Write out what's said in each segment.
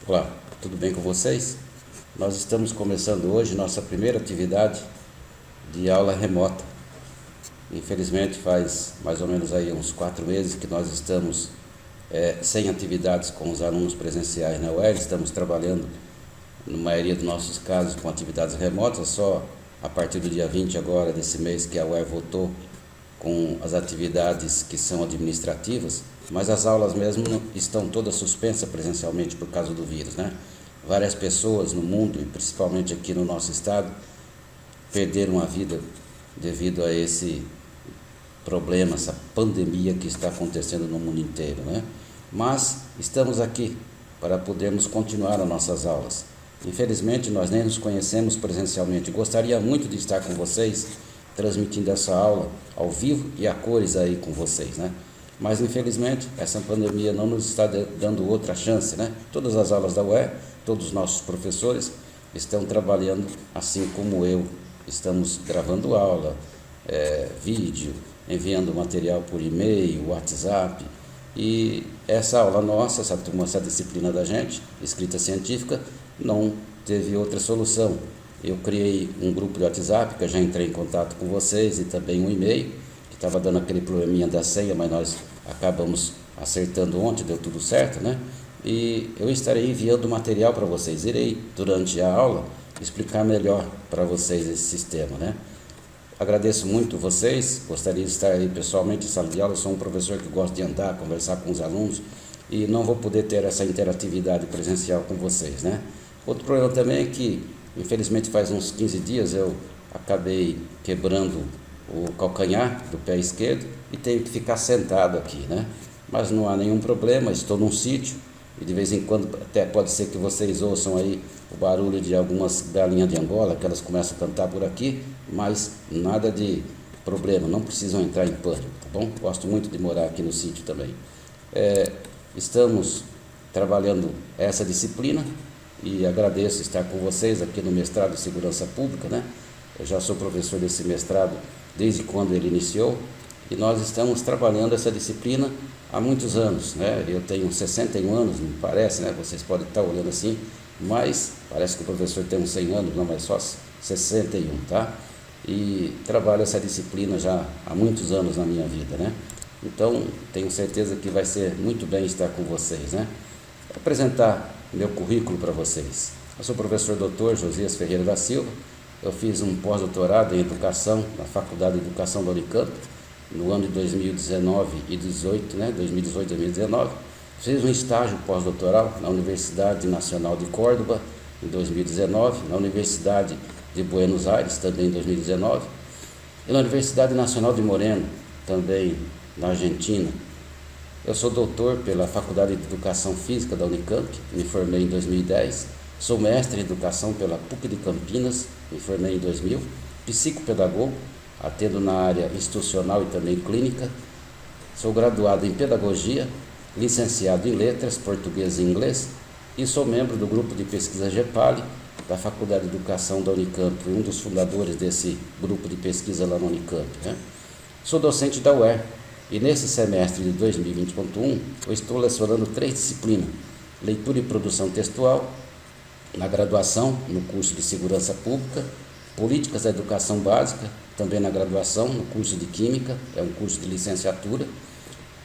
Olá, tudo bem com vocês? Nós estamos começando hoje nossa primeira atividade de aula remota. Infelizmente faz mais ou menos aí uns 4 meses que nós estamos sem atividades com os alunos presenciais na UERJ. Estamos trabalhando, na maioria dos nossos casos, com atividades remotas. Só a partir do dia 20 agora desse mês que a UERJ voltou com as atividades que são administrativas, mas as aulas mesmo estão todas suspensas presencialmente por causa do vírus, né? Várias pessoas no mundo, e principalmente aqui no nosso estado, perderam a vida devido a esse problema, essa pandemia que está acontecendo no mundo inteiro, né? Mas estamos aqui para podermos continuar as nossas aulas. Infelizmente, nós nem nos conhecemos presencialmente. Gostaria muito de estar com vocês, transmitindo essa aula ao vivo e a cores aí com vocês, né? Mas infelizmente essa pandemia não nos está dando outra chance, né? Todas as aulas da UE, todos os nossos professores estão trabalhando assim como eu. Estamos gravando aula, vídeo, enviando material por e-mail, WhatsApp. E essa aula nossa, essa disciplina da gente, escrita científica, não teve outra solução. Eu criei um grupo de WhatsApp, que eu já entrei em contato com vocês, e também um e-mail, que estava dando aquele probleminha da senha, mas nós acabamos acertando ontem, deu tudo certo, né? E eu estarei enviando material para vocês. Irei, durante a aula, explicar melhor para vocês esse sistema, né? Agradeço muito vocês, gostaria de estar aí pessoalmente em sala de aula. Eu sou um professor que gosta de andar, conversar com os alunos, e não vou poder ter essa interatividade presencial com vocês, né? Outro problema também é que, infelizmente, faz uns 15 dias eu acabei quebrando o calcanhar do pé esquerdo e tenho que ficar sentado aqui, né? Mas não há nenhum problema, estou num sítio e de vez em quando até pode ser que vocês ouçam aí o barulho de algumas galinhas de Angola, que elas começam a cantar por aqui, mas nada de problema, não precisam entrar em pânico, tá bom? Gosto muito de morar aqui no sítio também. Estamos trabalhando essa disciplina e agradeço estar com vocês aqui no mestrado em Segurança Pública, né? Eu já sou professor desse mestrado desde quando ele iniciou e nós estamos trabalhando essa disciplina há muitos anos, né? Eu tenho 61 anos, não parece, né? Vocês podem estar olhando assim, mas parece que o professor tem uns 100 anos, não, mas só 61, tá? E trabalho essa disciplina já há muitos anos na minha vida, né? Então, tenho certeza que vai ser muito bem estar com vocês, né? Vou apresentar meu currículo para vocês. Eu sou o professor Dr. Josias Ferreira da Silva. Eu fiz um pós-doutorado em Educação na Faculdade de Educação da Unicamp, no ano de 2019 e 2018, né? 2018 e 2019. Fiz um estágio pós-doutoral na Universidade Nacional de Córdoba, em 2019, na Universidade de Buenos Aires, também em 2019, e na Universidade Nacional de Moreno, também na Argentina. Eu sou doutor pela Faculdade de Educação Física da Unicamp, me formei em 2010. Sou mestre em Educação pela PUC de Campinas, me formei em 2000. Psicopedagogo, atendo na área institucional e também clínica. Sou graduado em Pedagogia, licenciado em Letras, Português e Inglês. E sou membro do grupo de pesquisa GEPALI, da Faculdade de Educação da Unicamp, um dos fundadores desse grupo de pesquisa lá na Unicamp, né? Sou docente da UER. E nesse semestre de 2020.1, eu estou lecionando 3 disciplinas: Leitura e Produção Textual, na graduação, no curso de Segurança Pública, Políticas da Educação Básica, também na graduação, no curso de Química, é um curso de licenciatura,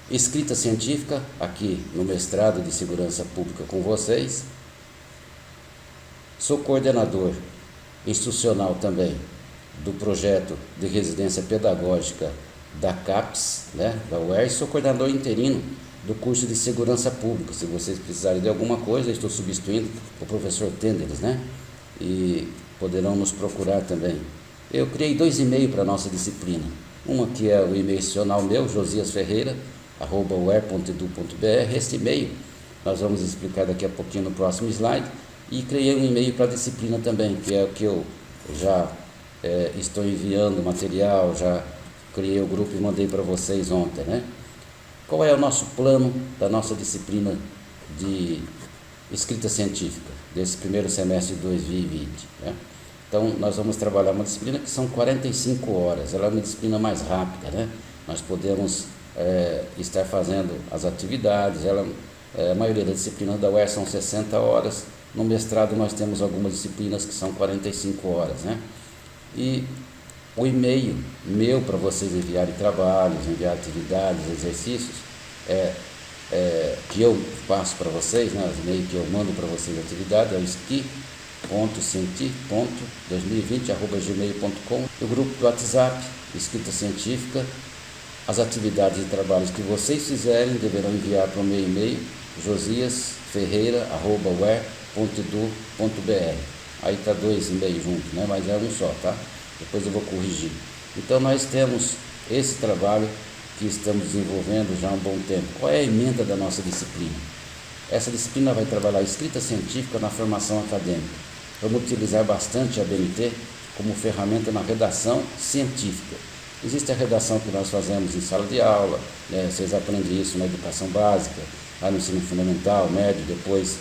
Escrita Científica, aqui no mestrado de Segurança Pública com vocês. Sou coordenador institucional também do projeto de residência pedagógica da CAPES, né, da UERJ. Sou coordenador interino do curso de Segurança Pública. Se vocês precisarem de alguma coisa, estou substituindo o professor Tenderes, né? E poderão nos procurar também. Eu criei 2 e-mails para a nossa disciplina. Uma que é o e-mail institucional meu, josiasferreira@uer.edu.br. Esse e-mail nós vamos explicar daqui a pouquinho no próximo slide. E criei um e-mail para a disciplina também, que é o que eu já estou enviando material, já criei o grupo e mandei para vocês ontem, né? Qual é o nosso plano da nossa disciplina de escrita científica, desse primeiro semestre de 2020, né? Então, nós vamos trabalhar uma disciplina que são 45 horas, ela é uma disciplina mais rápida, né? Nós podemos estar fazendo as atividades, ela A maioria das disciplinas da UER são 60 horas. No mestrado nós temos algumas disciplinas que são 45 horas, né? E o e-mail meu para vocês enviarem trabalhos, enviar atividades, exercícios, que eu passo para vocês, né? O e-mail que eu mando para vocês de atividade é o esqui.cienti.2020@gmail.com. O grupo do WhatsApp, Escrita Científica. As atividades e trabalhos que vocês fizerem deverão enviar para o meu e-mail, josiasferreira@uer.edu.br. Aí está 2 e-mails juntos, né? Mas é um só, tá? Depois eu vou corrigir. Então nós temos esse trabalho que estamos desenvolvendo já há um bom tempo. Qual é a emenda da nossa disciplina? Essa disciplina vai trabalhar escrita científica na formação acadêmica. Vamos utilizar bastante a BNT como ferramenta na redação científica. Existe a redação que nós fazemos em sala de aula, né? Vocês aprendem isso na educação básica, lá no ensino fundamental, médio, depois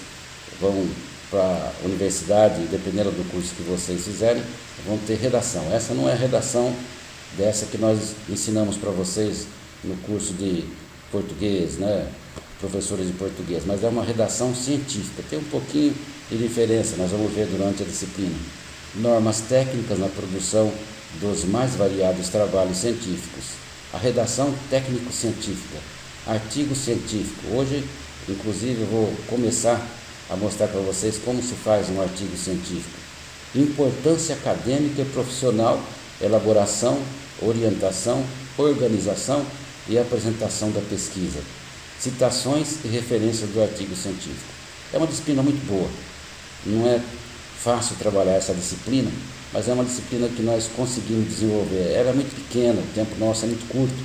vão para a universidade, dependendo do curso que vocês fizerem, vão ter redação. Essa não é a redação dessa que nós ensinamos para vocês no curso de português, né? Professores de português, mas é uma redação científica, tem um pouquinho de diferença, nós vamos ver durante a disciplina. Normas técnicas na produção dos mais variados trabalhos científicos, a redação técnico-científica, artigo científico. Hoje, inclusive, eu vou começar a mostrar para vocês como se faz um artigo científico. Importância acadêmica e profissional, elaboração, orientação, organização e apresentação da pesquisa, citações e referências do artigo científico. É uma disciplina muito boa, não é fácil trabalhar essa disciplina, mas é uma disciplina que nós conseguimos desenvolver. Ela é muito pequena, o tempo nosso é muito curto,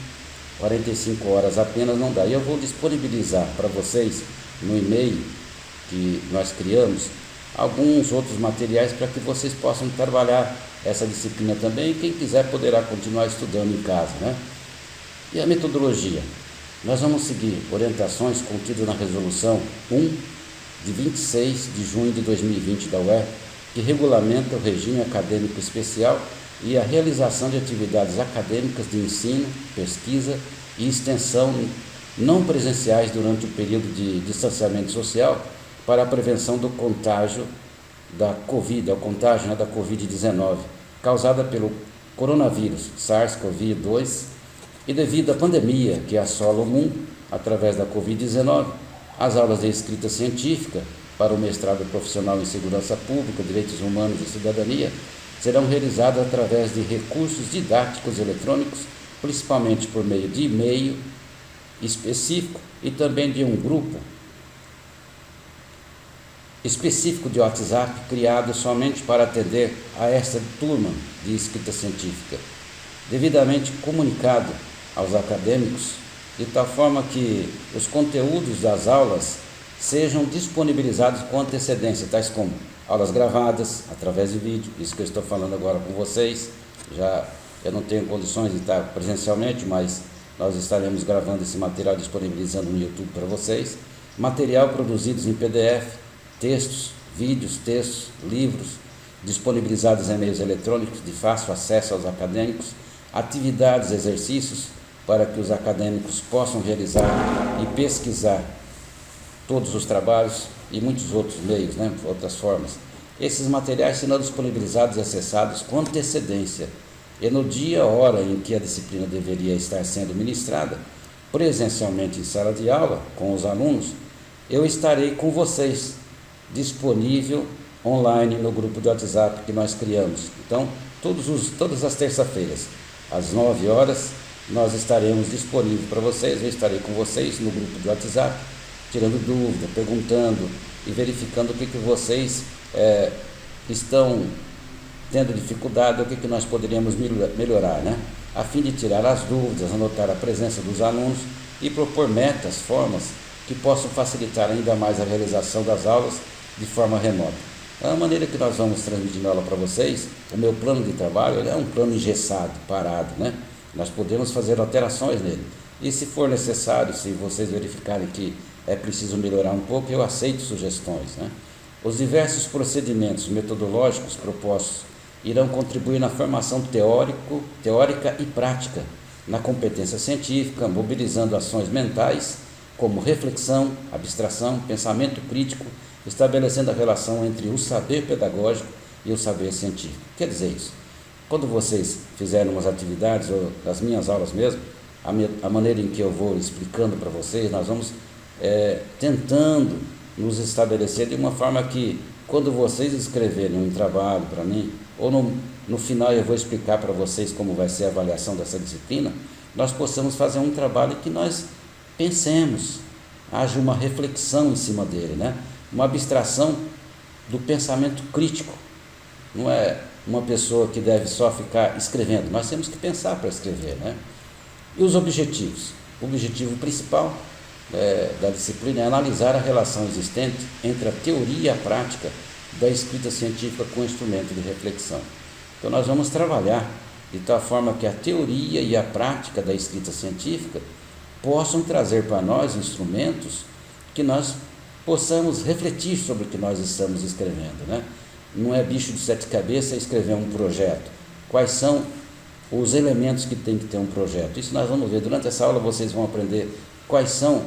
45 horas apenas não dá. E eu vou disponibilizar para vocês no e-mail que nós criamos alguns outros materiais para que vocês possam trabalhar essa disciplina também, e quem quiser poderá continuar estudando em casa, né? E a metodologia? Nós vamos seguir orientações contidas na resolução 1 de 26 de junho de 2020 da UER, que regulamenta o regime acadêmico especial e a realização de atividades acadêmicas de ensino, pesquisa e extensão não presenciais durante o período de distanciamento social para a prevenção do contágio da Covid-19, causada pelo coronavírus SARS-CoV-2 e devido à pandemia que assola o mundo através da Covid-19. As aulas de escrita científica para o mestrado profissional em segurança pública, direitos humanos e cidadania serão realizadas através de recursos didáticos eletrônicos, principalmente por meio de e-mail específico e também de um grupo específico de WhatsApp criado somente para atender a esta turma de escrita científica, devidamente comunicado aos acadêmicos, de tal forma que os conteúdos das aulas sejam disponibilizados com antecedência, tais como aulas gravadas através de vídeo, isso que eu estou falando agora com vocês. Eu não tenho condições de estar presencialmente, mas nós estaremos gravando esse material, disponibilizando no YouTube para vocês. Material produzidos em PDF, textos, vídeos, livros, disponibilizados em meios eletrônicos de fácil acesso aos acadêmicos, atividades, exercícios, para que os acadêmicos possam realizar e pesquisar todos os trabalhos e muitos outros meios, né, outras formas. Esses materiais serão disponibilizados e acessados com antecedência e no dia, hora em que a disciplina deveria estar sendo ministrada, presencialmente em sala de aula, com os alunos, eu estarei com vocês, disponível online no grupo de WhatsApp que nós criamos. Então, todas as terças-feiras, às 9 horas, nós estaremos disponíveis para vocês. Eu estarei com vocês no grupo de WhatsApp, tirando dúvida, perguntando e verificando o que vocês estão tendo dificuldade, o que nós poderíamos melhorar, né? A fim de tirar as dúvidas, anotar a presença dos alunos e propor metas, formas que possam facilitar ainda mais a realização das aulas de forma remota. A maneira que nós vamos transmitindo a aula para vocês, o meu plano de trabalho, ele é um plano engessado, parado, né? Nós podemos fazer alterações nele. E se for necessário, se vocês verificarem que é preciso melhorar um pouco, eu aceito sugestões, né? Os diversos procedimentos metodológicos propostos irão contribuir na formação teórica e prática, na competência científica, mobilizando ações mentais como reflexão, abstração, pensamento crítico, estabelecendo a relação entre o saber pedagógico e o saber científico. Quer dizer isso? Quando vocês fizerem umas atividades, ou nas minhas aulas mesmo, a maneira em que eu vou explicando para vocês, nós vamos tentando nos estabelecer de uma forma que, quando vocês escreverem um trabalho para mim, ou no final eu vou explicar para vocês como vai ser a avaliação dessa disciplina, nós possamos fazer um trabalho que nós pensemos, haja uma reflexão em cima dele, né? Uma abstração do pensamento crítico. Não é uma pessoa que deve só ficar escrevendo, nós temos que pensar para escrever, né? E os objetivos? O objetivo principal da disciplina é analisar a relação existente entre a teoria e a prática da escrita científica com instrumento de reflexão. Então nós vamos trabalhar de tal forma que a teoria e a prática da escrita científica possam trazer para nós instrumentos que nós possamos refletir sobre o que nós estamos escrevendo, né? Não é bicho de sete cabeças escrever um projeto. Quais são os elementos que tem que ter um projeto? Isso nós vamos ver. Durante essa aula vocês vão aprender quais são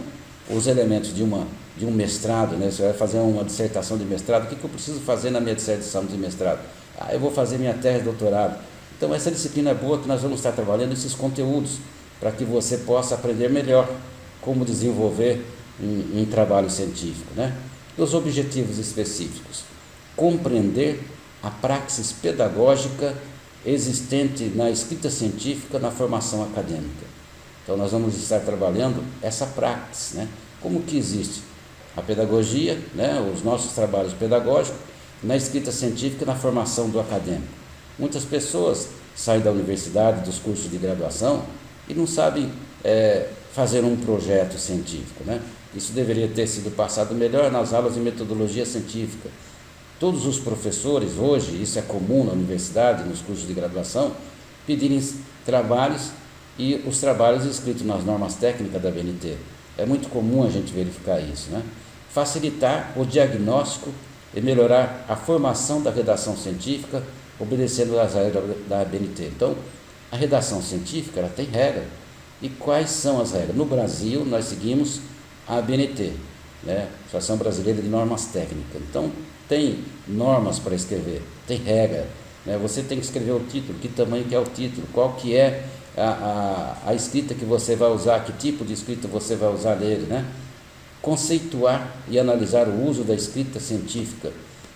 os elementos de um mestrado, né? Você vai fazer uma dissertação de mestrado, o que eu preciso fazer na minha dissertação de mestrado? Eu vou fazer minha tese de doutorado. Então essa disciplina é boa que nós vamos estar trabalhando esses conteúdos, para que você possa aprender melhor como desenvolver um trabalho científico, né? E os objetivos específicos: compreender a praxis pedagógica existente na escrita científica na formação acadêmica. Então nós vamos estar trabalhando essa praxis, né? Como que existe a pedagogia, né? Os nossos trabalhos pedagógicos na escrita científica na formação do acadêmico. Muitas pessoas saem da universidade, dos cursos de graduação, e não sabem fazer um projeto científico, né? Isso deveria ter sido passado melhor nas aulas de metodologia científica. Todos os professores hoje, isso é comum na universidade, nos cursos de graduação, pedirem trabalhos, e os trabalhos escritos nas normas técnicas da BNT. É muito comum a gente verificar isso, né? Facilitar o diagnóstico e melhorar a formação da redação científica, obedecendo às regras da BNT. Então, a redação científica, ela tem regra. E quais são as regras? No Brasil, nós seguimos a ABNT, né? Associação Brasileira de Normas Técnicas. Então, tem normas para escrever, tem regra, né? Você tem que escrever o título, que tamanho que é o título, qual que é a escrita que você vai usar, que tipo de escrita você vai usar nele, né? Conceituar e analisar o uso da escrita científica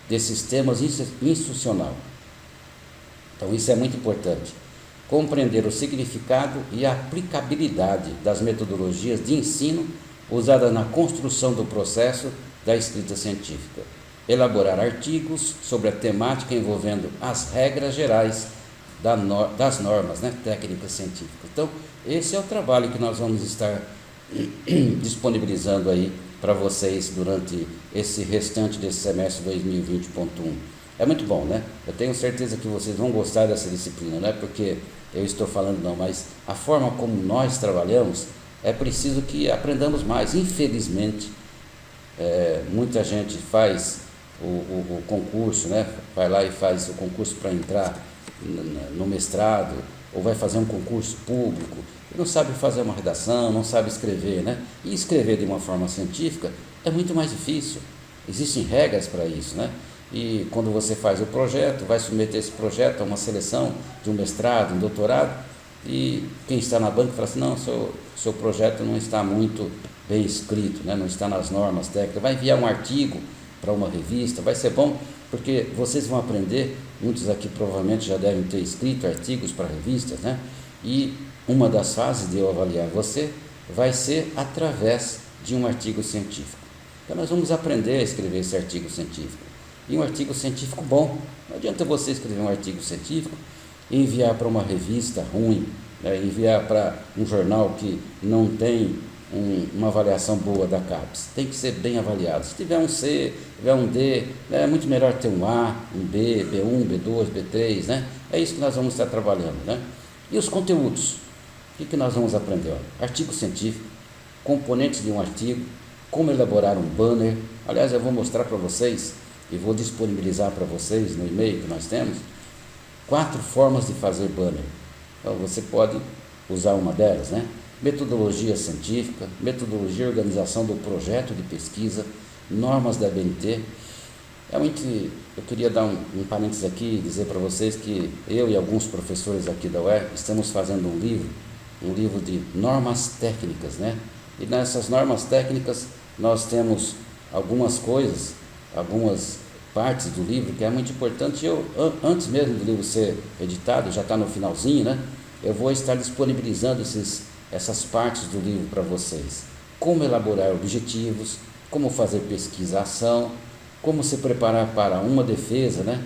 de sistemas institucional. Então, isso é muito importante. Compreender o significado e a aplicabilidade das metodologias de ensino usadas na construção do processo da escrita científica. Elaborar artigos sobre a temática envolvendo as regras gerais das normas, né, técnicas científicas. Então, esse é o trabalho que nós vamos estar disponibilizando aí para vocês durante esse restante desse semestre 2020.1. É muito bom, né? Eu tenho certeza que vocês vão gostar dessa disciplina, não é porque eu estou falando não, mas a forma como nós trabalhamos, é preciso que aprendamos mais. Infelizmente, muita gente faz o concurso, né? Vai lá e faz o concurso para entrar no mestrado, ou vai fazer um concurso público, e não sabe fazer uma redação, não sabe escrever, né? E escrever de uma forma científica é muito mais difícil. Existem regras para isso, né? E quando você faz o projeto, vai submeter esse projeto a uma seleção de um mestrado, um doutorado, e quem está na banca fala assim: não, seu projeto não está muito bem escrito, né? Não está nas normas técnicas, vai enviar um artigo para uma revista, vai ser bom, porque vocês vão aprender, muitos aqui provavelmente já devem ter escrito artigos para revistas, né? E uma das fases de eu avaliar você vai ser através de um artigo científico. Então nós vamos aprender a escrever esse artigo científico. E um artigo científico bom. Não adianta você escrever um artigo científico e enviar para uma revista ruim, né? Enviar para um jornal que não tem uma avaliação boa da CAPES. Tem que ser bem avaliado. Se tiver um C, tiver um D, é muito melhor ter um A, um B, B1, B2, B3, né? É isso que nós vamos estar trabalhando, né? E os conteúdos? O que nós vamos aprender? Artigo científico, componentes de um artigo, como elaborar um banner. Aliás, eu vou mostrar para vocês e vou disponibilizar para vocês no e-mail que nós temos 4 formas de fazer banner. Então, você pode usar uma delas, né? metodologia científica, metodologia e organização do projeto de pesquisa, normas da ABNT. Eu queria dar um parênteses aqui e dizer para vocês que eu e alguns professores aqui da UER estamos fazendo um livro de normas técnicas, né? E nessas normas técnicas nós temos algumas coisas, algumas partes do livro que é muito importante. Antes mesmo do livro ser editado, já está no finalzinho, né? Eu vou estar disponibilizando essas partes do livro para vocês. Como elaborar objetivos, como fazer pesquisa-ação, como se preparar para uma defesa, né,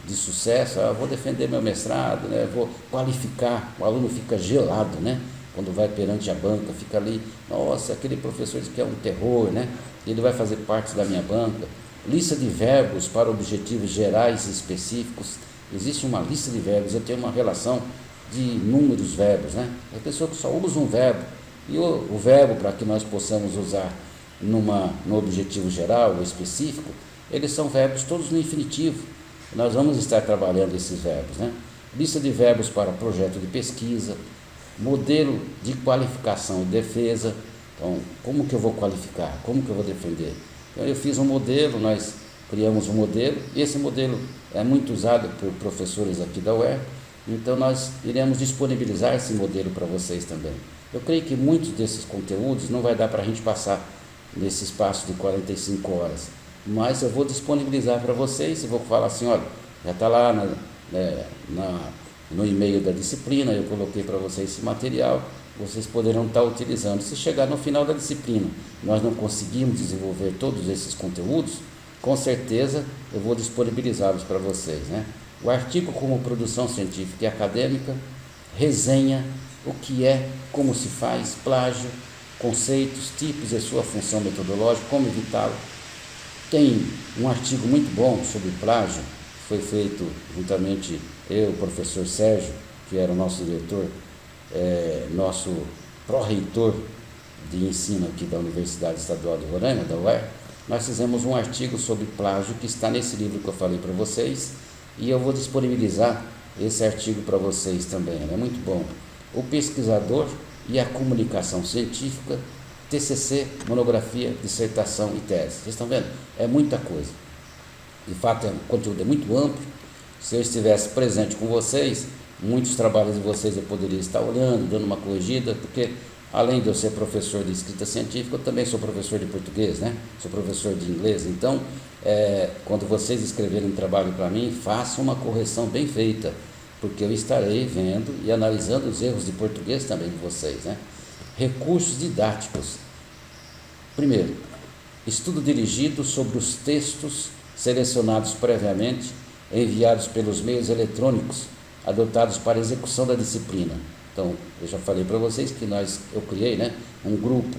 de sucesso. Eu vou defender meu mestrado, né, vou qualificar. O aluno fica gelado, né, quando vai perante a banca, fica ali, nossa, aquele professor diz que é um terror, né, ele vai fazer parte da minha banca. Lista de verbos para objetivos gerais e específicos. Existe uma lista de verbos, eu tenho uma relação de inúmeros verbos, né, a pessoa que só usa um verbo, e o verbo para que nós possamos usar no objetivo geral ou específico, eles são verbos todos no infinitivo. Nós vamos estar trabalhando esses verbos, né? Lista de verbos para projeto de pesquisa, modelo de qualificação e defesa. Então, como que eu vou qualificar? Como que eu vou defender? Então, eu fiz um modelo, nós criamos um modelo, e esse modelo é muito usado por professores aqui da UER, então nós iremos disponibilizar esse modelo para vocês também. Eu creio que muitos desses conteúdos não vai dar para a gente passar nesse espaço de 45 horas, mas eu vou disponibilizar para vocês e vou falar assim, olha, já está lá no e-mail da disciplina, eu coloquei para vocês esse material, vocês poderão estar utilizando. Se chegar no final da disciplina, nós não conseguimos desenvolver todos esses conteúdos, com certeza eu vou disponibilizá-los para vocês, né? O artigo como produção científica e acadêmica, resenha, o que é, como se faz, plágio, conceitos, tipos e sua função metodológica, como evitá-lo. Tem um artigo muito bom sobre plágio, foi feito juntamente eu, o professor Sérgio, que era o nosso diretor, nosso pró-reitor de ensino aqui da Universidade Estadual de Roraima, da UER. Nós fizemos um artigo sobre plágio que está nesse livro que eu falei para vocês, e eu vou disponibilizar esse artigo para vocês também, é muito bom. O pesquisador e a comunicação científica, TCC, monografia, dissertação e tese. Vocês estão vendo? É muita coisa. De fato, o conteúdo é muito amplo. Se eu estivesse presente com vocês, muitos trabalhos de vocês eu poderia estar olhando, dando uma corrigida, porque além de eu ser professor de escrita científica, eu também sou professor de português, né? Sou professor de inglês. Então, quando vocês escreverem um trabalho para mim, façam uma correção bem feita, porque eu estarei vendo e analisando os erros de português também de vocês, né? Recursos didáticos. Primeiro, estudo dirigido sobre os textos selecionados previamente, enviados pelos meios eletrônicos adotados para execução da disciplina. Então, eu já falei para vocês que eu criei, né, um grupo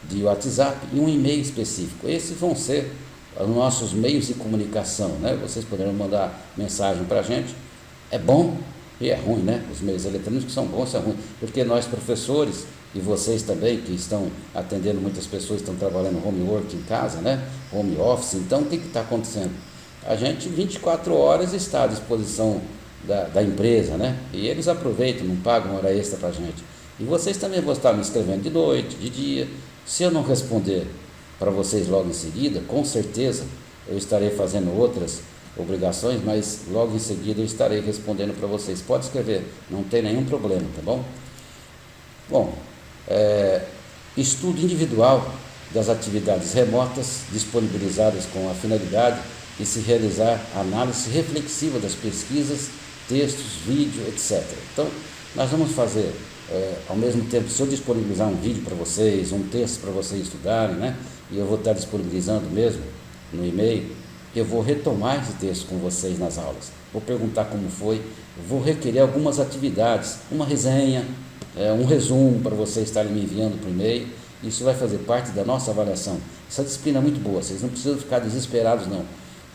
de WhatsApp e um e-mail específico. Esses vão ser os nossos meios de comunicação, né? Vocês poderão mandar mensagem para a gente. É bom e é ruim, né? Os meios eletrônicos são bons e são ruins, porque nós professores e vocês também que estão atendendo muitas pessoas, estão trabalhando home work em casa, né? Home office. Então, o que está acontecendo? A gente 24 horas está à disposição da empresa, né? E eles aproveitam, não pagam hora extra para a gente. E vocês também vão estar me escrevendo de noite, de dia. Se eu não responder para vocês logo em seguida, com certeza eu estarei fazendo outras obrigações, mas logo em seguida eu estarei respondendo para vocês. Pode escrever, não tem nenhum problema, tá bom? Bom, estudo individual das atividades remotas disponibilizadas com a finalidade de se realizar análise reflexiva das pesquisas, textos, vídeo, etc. Então, nós vamos fazer, ao mesmo tempo, se eu disponibilizar um vídeo para vocês, um texto para vocês estudarem, né? E eu vou estar disponibilizando mesmo no e-mail, eu vou retomar esse texto com vocês nas aulas. Vou perguntar como foi, vou requerer algumas atividades, uma resenha, um resumo para vocês estarem me enviando por e-mail. Isso vai fazer parte da nossa avaliação. Essa disciplina é muito boa, vocês não precisam ficar desesperados, não.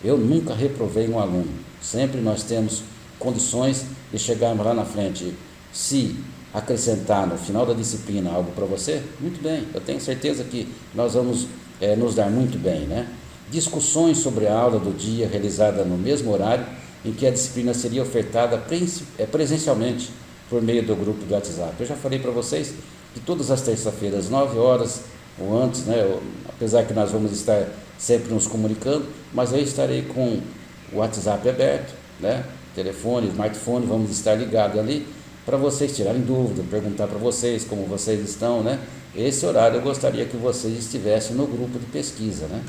Eu nunca reprovei um aluno, sempre nós temos condições de chegarmos lá na frente. Se acrescentar no final da disciplina algo para você, muito bem, eu tenho certeza que nós vamos nos dar muito bem, né? Discussões sobre a aula do dia realizada no mesmo horário em que a disciplina seria ofertada presencialmente por meio do grupo do WhatsApp. Eu já falei para vocês que todas as terças-feiras, 9 horas ou antes, né, apesar que nós vamos estar sempre nos comunicando, mas eu estarei com o WhatsApp aberto, né, telefone, smartphone, vamos estar ligados ali para vocês tirarem dúvida, perguntar para vocês como vocês estão, né? Esse horário eu gostaria que vocês estivessem no grupo de pesquisa, né?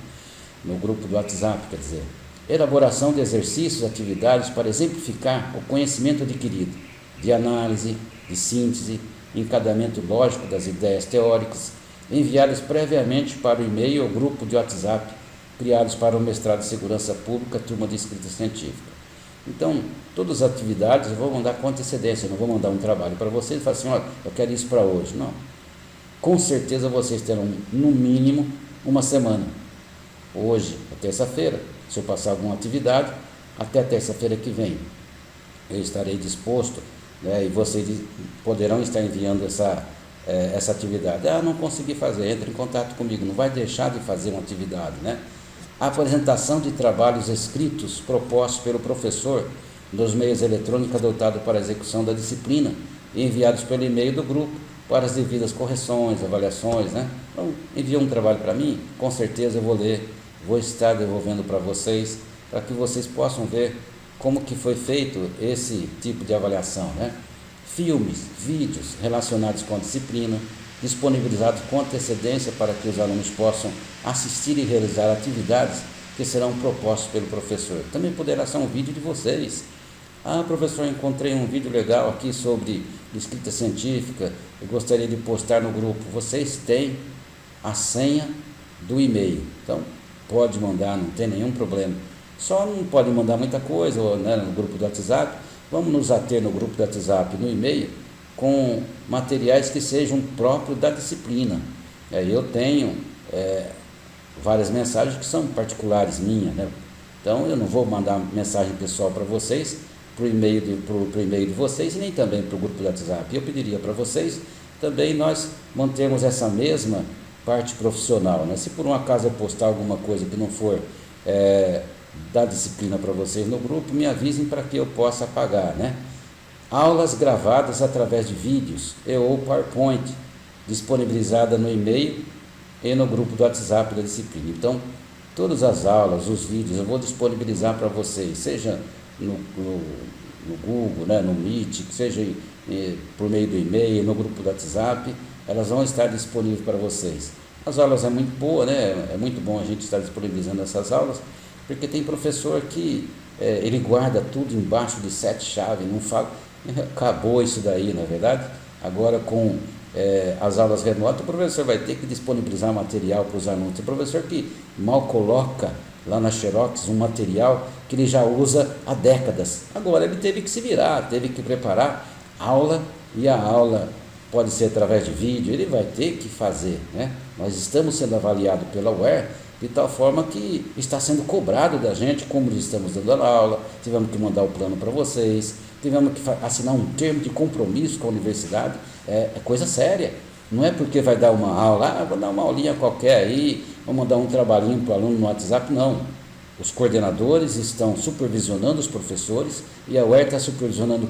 No grupo do WhatsApp, quer dizer. Elaboração de exercícios, atividades para exemplificar o conhecimento adquirido, de análise, de síntese, encadeamento lógico das ideias teóricas, enviadas previamente para o e-mail ou grupo de WhatsApp, criados para o mestrado de Segurança Pública, turma de Escrita Científica. Então, todas as atividades eu vou mandar com antecedência, eu não vou mandar um trabalho para vocês e falar assim, olha, eu quero isso para hoje. Não. Com certeza vocês terão, no mínimo, uma semana. Hoje é terça-feira, se eu passar alguma atividade, até terça-feira que vem eu estarei disposto, né, e vocês poderão estar enviando essa atividade. Não consegui fazer, entre em contato comigo, não vai deixar de fazer uma atividade, né? A apresentação de trabalhos escritos propostos pelo professor nos meios eletrônicos adotados para a execução da disciplina e enviados pelo e-mail do grupo para as devidas correções, avaliações, né? Então, enviou um trabalho para mim, com certeza eu vou ler, vou estar devolvendo para vocês, para que vocês possam ver como que foi feito esse tipo de avaliação, né? Filmes, vídeos relacionados com a disciplina, disponibilizados com antecedência para que os alunos possam assistir e realizar atividades que serão propostas pelo professor. Também poderá ser um vídeo de vocês. Professor, encontrei um vídeo legal aqui sobre escrita científica, eu gostaria de postar no grupo. Vocês têm a senha do e-mail, então pode mandar, não tem nenhum problema. Só não pode mandar muita coisa, né, no grupo do WhatsApp. Vamos nos ater no grupo do WhatsApp, no e-mail, com materiais que sejam próprios da disciplina. Eu tenho várias mensagens que são particulares minhas, né? Então eu não vou mandar mensagem pessoal para vocês, para o e-mail de vocês e nem também para o grupo do WhatsApp. Eu pediria para vocês também nós mantermos essa mesma parte profissional, né? Se por um acaso eu postar alguma coisa que não for da disciplina para vocês no grupo, me avisem para que eu possa apagar, né? Aulas gravadas através de vídeos ou PowerPoint, disponibilizada no e-mail e no grupo do WhatsApp da disciplina. Então, todas as aulas, os vídeos, eu vou disponibilizar para vocês, seja no Google, né, no Meet, seja por meio do e-mail, no grupo do WhatsApp, elas vão estar disponíveis para vocês. As aulas é muito boa, né? É muito bom a gente estar disponibilizando essas aulas, porque tem professor que ele guarda tudo embaixo de 7 chaves, não fala, acabou isso daí, não é verdade? Agora com as aulas remotas, o professor vai ter que disponibilizar material para os alunos. Tem professor que mal coloca lá na Xerox um material que ele já usa há décadas. Agora ele teve que se virar, teve que preparar aula, e a aula pode ser através de vídeo, ele vai ter que fazer, né? Nós estamos sendo avaliados pela UER de tal forma que está sendo cobrado da gente como estamos dando a aula, tivemos que mandar o plano para vocês, tivemos que assinar um termo de compromisso com a universidade, é coisa séria. Não é porque vai dar uma aula, vou dar uma aulinha qualquer aí, vou mandar um trabalhinho para o aluno no WhatsApp, não. Os coordenadores estão supervisionando os professores e a UER está supervisionando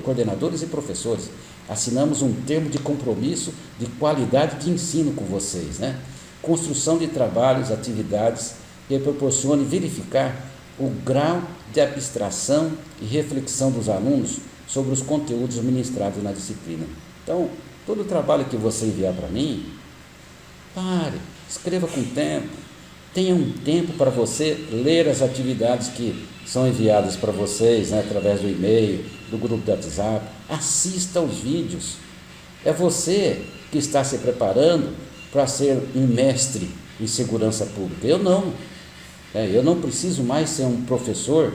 coordenadores e professores. Assinamos um termo de compromisso de qualidade de ensino com vocês, né? Construção de trabalhos, atividades que proporcione verificar o grau de abstração e reflexão dos alunos sobre os conteúdos ministrados na disciplina. Então, todo o trabalho que você enviar para mim, pare, escreva com tempo, tenha um tempo para você ler as atividades que são enviadas para vocês, né, através do e-mail, do grupo do WhatsApp, assista aos vídeos. É você que está se preparando para ser um mestre em segurança pública. Eu não preciso mais ser um professor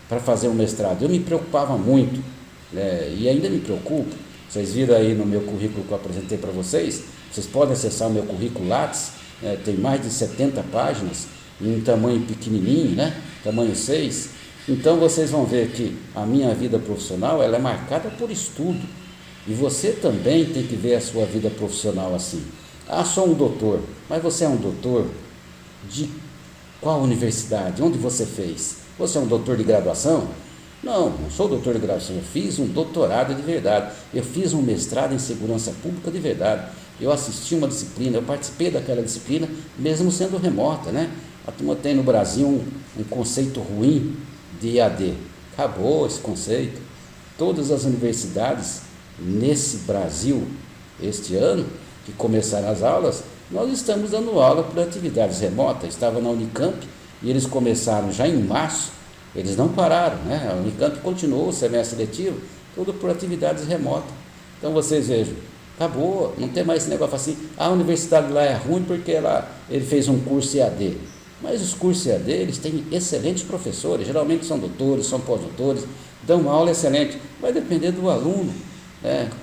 para fazer um mestrado. Eu me preocupava muito, e ainda me preocupo. Vocês viram aí no meu currículo que eu apresentei para vocês, vocês podem acessar o meu currículo Lattes, tem mais de 70 páginas, em um tamanho pequenininho, né? Tamanho 6. Então vocês vão ver que a minha vida profissional ela é marcada por estudo, e você também tem que ver a sua vida profissional assim. Sou um doutor, mas você é um doutor de qual universidade? Onde você fez? Você é um doutor de graduação? Não sou doutor de graduação, eu fiz um doutorado de verdade, eu fiz um mestrado em segurança pública de verdade, eu assisti uma disciplina, eu participei daquela disciplina, mesmo sendo remota, né? A turma tem no Brasil um conceito ruim de EAD, acabou esse conceito. Todas as universidades nesse Brasil, este ano, que começaram as aulas, nós estamos dando aula por atividades remotas. Estava na Unicamp e eles começaram já em março, eles não pararam, né? A Unicamp continuou o semestre letivo, tudo por atividades remotas. Então vocês vejam, acabou, não tem mais esse negócio assim, a universidade lá é ruim porque ele fez um curso EAD. Mas os cursos EAD, eles têm excelentes professores, geralmente são doutores, são pós-doutores, dão uma aula excelente, vai depender do aluno.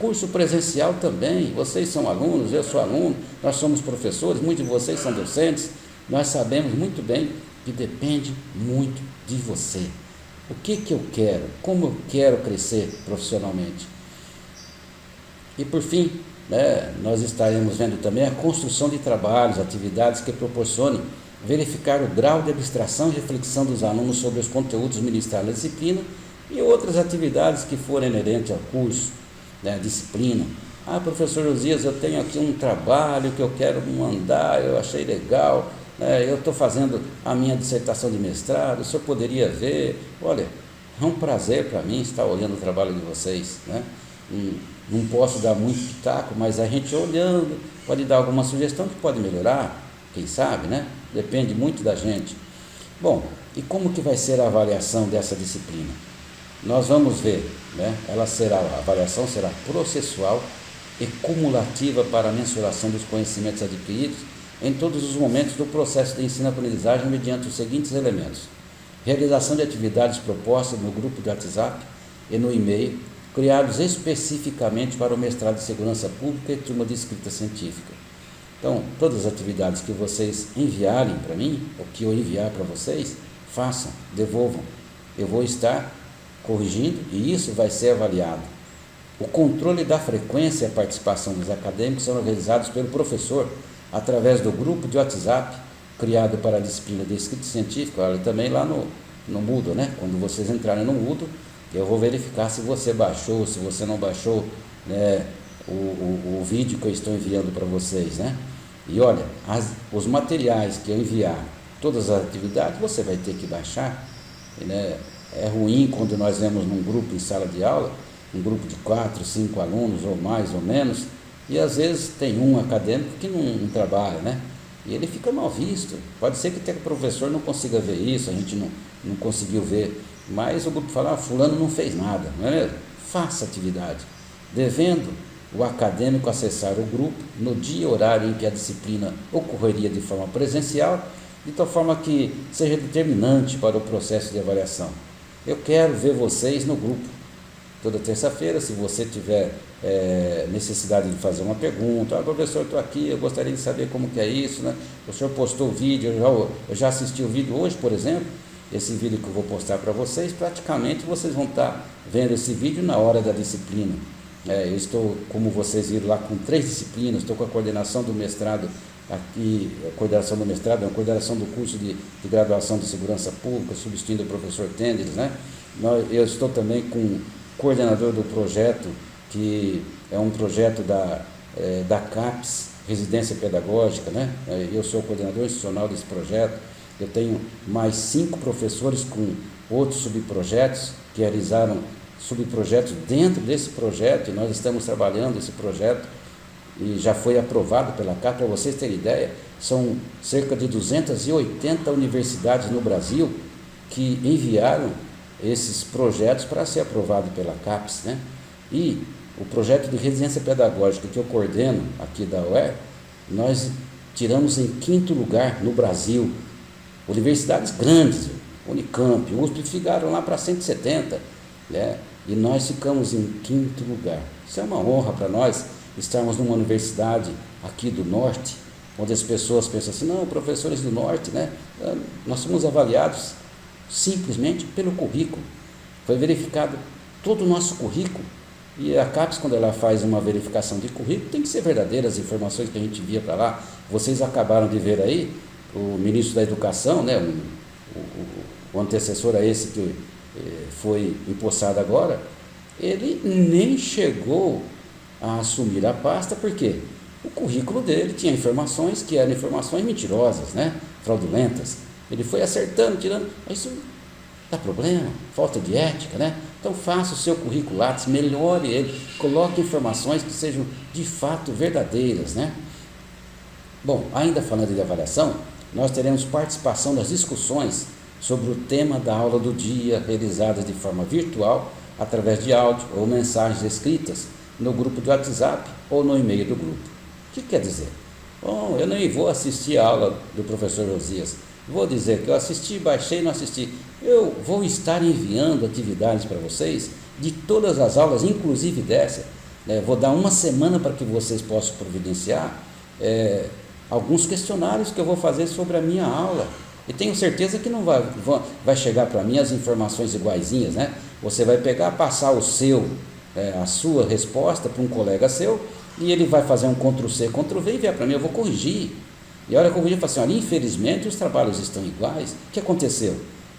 Curso presencial também, vocês são alunos, eu sou aluno, nós somos professores, muitos de vocês são docentes, nós sabemos muito bem que depende muito de você. O que eu quero, como eu quero crescer profissionalmente. E por fim, nós estaremos vendo também a construção de trabalhos, atividades que proporcionem verificar o grau de abstração e reflexão dos alunos sobre os conteúdos ministrados na disciplina e outras atividades que forem inerentes ao curso, disciplina. Professor Josias, eu tenho aqui um trabalho que eu quero mandar, eu achei legal, eu estou fazendo a minha dissertação de mestrado, o senhor poderia ver? Olha, é um prazer para mim estar olhando o trabalho de vocês, não posso dar muito pitaco, mas a gente olhando pode dar alguma sugestão que pode melhorar, quem sabe, depende muito da gente. Bom, e como que vai ser a avaliação dessa disciplina? Nós vamos ver, a avaliação será processual e cumulativa para a mensuração dos conhecimentos adquiridos em todos os momentos do processo de ensino-aprendizagem mediante os seguintes elementos: realização de atividades propostas no grupo de WhatsApp e no e-mail, criados especificamente para o mestrado de segurança pública e turma de escrita científica. Então, todas as atividades que vocês enviarem para mim, ou que eu enviar para vocês, façam, devolvam. Eu vou estar corrigindo e isso vai ser avaliado. O controle da frequência e a participação dos acadêmicos serão realizados pelo professor através do grupo de WhatsApp criado para a disciplina de escrita científica, olha, também lá no Moodle, Quando vocês entrarem no Moodle, eu vou verificar se você baixou, se você não baixou, o vídeo que eu estou enviando para vocês, E olha, os materiais que eu enviar, todas as atividades, você vai ter que baixar, É ruim quando nós vemos num grupo em sala de aula, um grupo de 4, 5 alunos, ou mais ou menos, e às vezes tem um acadêmico que não trabalha, E ele fica mal visto. Pode ser que até o professor não consiga ver isso, a gente não conseguiu ver, mas o grupo fala, fulano não fez nada, não é mesmo? Faça atividade. Devendo o acadêmico acessar o grupo no dia e horário em que a disciplina ocorreria de forma presencial, de tal forma que seja determinante para o processo de avaliação. Eu quero ver vocês no grupo, toda terça-feira, se você tiver necessidade de fazer uma pergunta, professor, estou aqui, eu gostaria de saber como que é isso, O senhor postou o vídeo, eu já assisti o vídeo hoje, por exemplo, esse vídeo que eu vou postar para vocês, praticamente vocês vão estar vendo esse vídeo na hora da disciplina. Eu estou, como vocês viram lá, com 3 disciplinas, estou com a coordenação do mestrado aqui, a coordenação do mestrado, a coordenação do curso de graduação de segurança pública, substituindo o professor Tenderes, Eu estou também com o coordenador do projeto, que é um projeto da CAPES, Residência Pedagógica, Eu sou o coordenador institucional desse projeto. Eu tenho mais 5 professores com outros subprojetos que realizaram subprojetos dentro desse projeto, e nós estamos trabalhando esse projeto e já foi aprovado pela CAPES. Para vocês terem ideia, são cerca de 280 universidades no Brasil que enviaram esses projetos para ser aprovado pela CAPES, E o projeto de residência pedagógica que eu coordeno aqui da UER, nós tiramos em 5º lugar no Brasil. Universidades grandes, Unicamp, USP, ficaram lá para 170, E nós ficamos em 5º lugar. Isso é uma honra para nós, estarmos numa universidade aqui do Norte, onde as pessoas pensam assim, não, professores do Norte, Nós somos avaliados simplesmente pelo currículo. Foi verificado todo o nosso currículo, e a CAPES, quando ela faz uma verificação de currículo, tem que ser verdadeiras as informações que a gente envia para lá. Vocês acabaram de ver aí, o ministro da Educação, o antecessor a esse foi empossado agora, ele nem chegou a assumir a pasta, porque o currículo dele tinha informações que eram informações mentirosas, né? Fraudulentas. Ele foi acertando, tirando, mas isso dá problema, falta de ética, né? Então faça o seu currículo Lattes, melhore ele, coloque informações que sejam de fato verdadeiras, né? Bom, ainda falando de avaliação, nós teremos participação das discussões sobre o tema da aula do dia, realizadas de forma virtual, através de áudio ou mensagens escritas no grupo de WhatsApp ou no e-mail do grupo. O que quer dizer? Bom, eu nem vou assistir a aula do professor Josias, vou dizer que eu assisti, baixei e não assisti. Eu vou estar enviando atividades para vocês de todas as aulas, inclusive dessa. Vou dar uma semana para que vocês possam providenciar alguns questionários que eu vou fazer sobre a minha aula. E tenho certeza que não vai chegar para mim as informações iguaizinhas, né? Você vai pegar, passar a sua resposta para um colega seu, e ele vai fazer um Ctrl+C, Ctrl+V e vier para mim, eu vou corrigir. E a hora que eu corrigir, eu falo assim, olha, infelizmente os trabalhos estão iguais. O que aconteceu?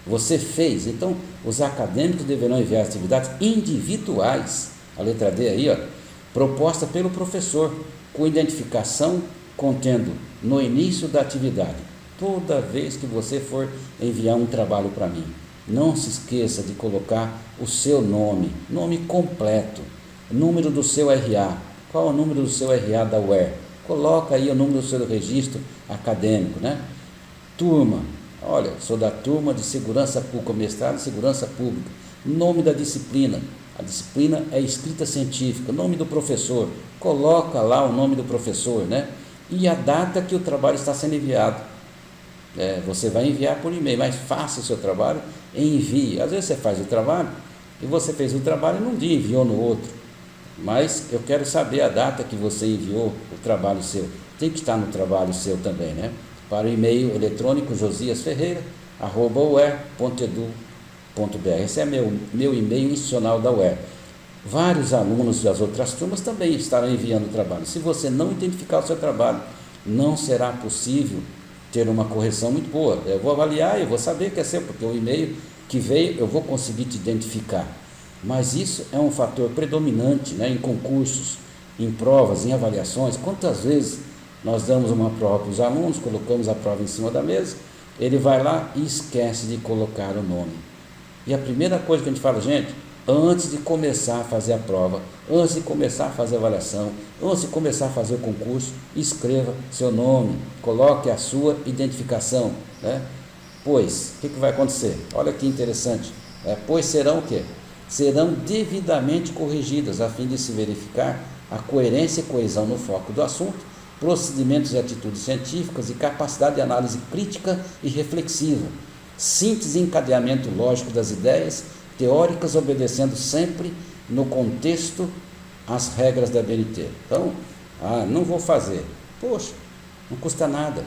Você fez. Então, os acadêmicos deverão enviar atividades individuais, a letra D aí, ó, proposta pelo professor, com identificação contendo no início da atividade. Toda vez que você for enviar um trabalho para mim, não se esqueça de colocar o seu nome completo, número do seu RA. Qual é o número do seu RA da UER? Coloca aí o número do seu registro acadêmico, né? Turma, olha, sou da turma de Segurança Pública, mestrado em Segurança Pública. Nome da disciplina, a disciplina é escrita científica. Nome do professor, coloca lá o nome do professor, né? E a data que o trabalho está sendo enviado. Você vai enviar por e-mail, mas faça o seu trabalho e envie. Às vezes você faz o trabalho e você fez o trabalho num dia, enviou no outro. Mas eu quero saber a data que você enviou o trabalho seu. Tem que estar no trabalho seu também, né? Para o e-mail eletrônico josias.ferreira@uer.edu.br. Esse é meu e-mail institucional da UER. Vários alunos das outras turmas também estarão enviando o trabalho. Se você não identificar o seu trabalho, não será possível ter uma correção muito boa. Eu vou avaliar, eu vou saber que é seu, porque o e-mail que veio eu vou conseguir te identificar. Mas isso é um fator predominante, né, em concursos, em provas, em avaliações. Quantas vezes nós damos uma prova para os alunos, colocamos a prova em cima da mesa, ele vai lá e esquece de colocar o nome. E a primeira coisa que a gente fala, gente, antes de começar a fazer a prova, antes de começar a fazer a avaliação, antes de começar a fazer o concurso, escreva seu nome, coloque a sua identificação, né? Pois, o que vai acontecer? Olha que interessante. Pois serão o quê? Serão devidamente corrigidas, a fim de se verificar a coerência e coesão no foco do assunto, procedimentos e atitudes científicas e capacidade de análise crítica e reflexiva, síntese e encadeamento lógico das ideias teóricas, obedecendo sempre no contexto às regras da BNT. Então, não vou fazer. Poxa, não custa nada.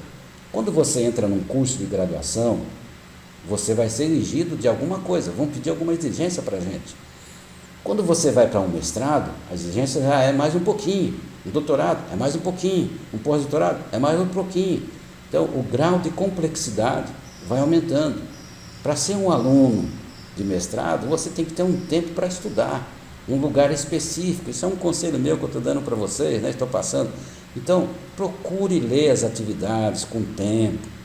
Quando você entra num curso de graduação, você vai ser exigido de alguma coisa, vão pedir alguma exigência para a gente. Quando você vai para um mestrado, a exigência já é mais um pouquinho, um doutorado é mais um pouquinho, um pós-doutorado é mais um pouquinho. Então, o grau de complexidade vai aumentando. Para ser um aluno de mestrado, você tem que ter um tempo para estudar, um lugar específico. Isso é um conselho meu que eu estou dando para vocês, né? Estou passando. Então, procure ler as atividades com tempo.